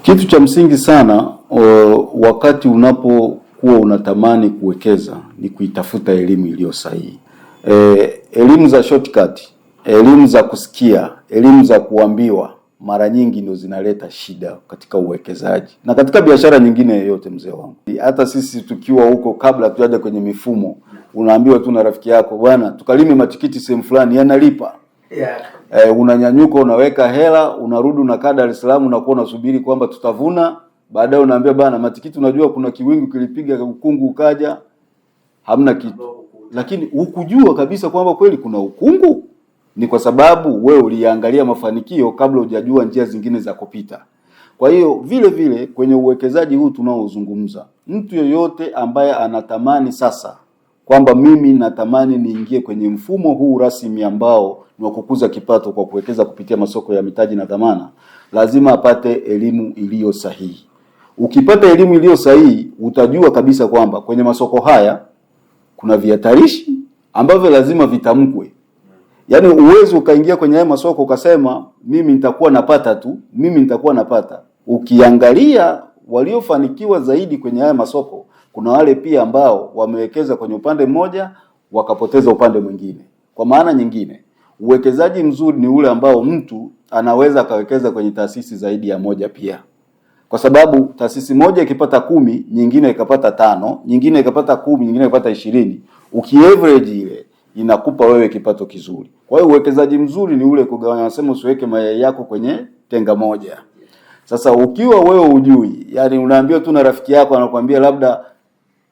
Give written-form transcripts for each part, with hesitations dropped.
Kitu cha msingi sana wakati unapokuwa unatamani kuwekeza ni kuitafuta elimu iliyo sahihi. Elimu za shortcut, elimu za kusikia, elimu za kuambiwa mara nyingi ndio zinaleta shida katika uwekezaji na katika biashara nyingine yoyote, mzee wangu. Hata sisi tukiwa huko, kabla tuaje kwenye mifumo, unaambiwa tu na rafiki yako, bwana tukalime matikiti sehemu fulani yanalipa. Unanyanyuka unaweka hela, unarudi unakaa Dar es Salaam, unakuwa unasubiri kwamba tutavuna, baadaye unaambia bana matikiti unajua kuna kiwingu kilipiga ukungu ukaja, hamna kitu. Lakini hukujua kabisa kwamba kweli kuna ukungu. Ni kwa sababu wewe uliangalia mafanikio kabla hujajua njia zingine za kupita. Kwa hiyo vile vile kwenye uwekezaji huu tunaozungumza, mtu yoyote ambaye anatamani sasa kwamba mimi natamani niingie kwenye mfumo huu rasmi ambao ni wa kukuza kipato kwa kuwekeza kupitia masoko ya mitaji na dhamana, lazima apate elimu iliyo sahihi. Ukipata elimu iliyo sahihi, utajua kabisa kwamba kwenye masoko haya kuna vihatarishi ambavyo lazima vitamkwe. Yaani uwezo ukaingia kwenye haya masoko ukasema mimi nitakuwa napata tu, mimi nitakuwa napata. Ukiangalia waliofanikiwa zaidi kwenye haya masoko, kuna wale pia ambao wamewekeza kwenye upande mmoja wakapoteza upande mwingine. Kwa maana nyingine, uwekezaji mzuri ni ule ambao mtu anaweza akawekeza kwenye taasisi zaidi ya moja pia. Kwa sababu taasisi moja ikipata 10, nyingine ikapata 5, nyingine ikapata 10, nyingine ikapata 20. Ukiaverage ile inakupa wewe kipato kizuri. Kwa hiyo uwekezaji mzuri ni ule kugawanya, nasema usiweke mayai yako kwenye tenga moja. Sasa ukiwa wewe hujui, yani unaambiwa tu na rafiki yako anakuambia labda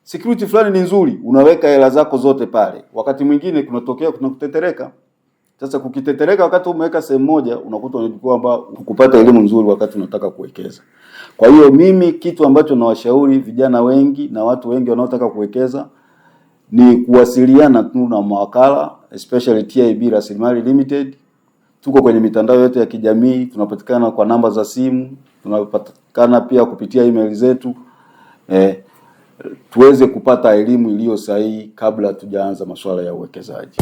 security fulani ni nzuri, unaweka hela zako zote pale. Wakati mwingine kunatokea kuna kutetereka. Sasa kukitetereka wakati umeweka sehemu moja, unakuta unajikuwa kwamba ukupata elimu nzuri wakati unataka kuwekeza. Kwa hiyo mimi kitu ambacho nawashauri vijana wengi na watu wengi wanaotaka kuwekeza ni kuwasiliana tu na mawakala, especially TIB Rasilimali Limited. Tuko kwenye mitandao yote ya kijamii, tunapatikana kwa namba za simu, tunapatikana pia kupitia email zetu. Tuweze kupata elimu iliyo sahihi kabla tujaanza masuala ya uwekezaji.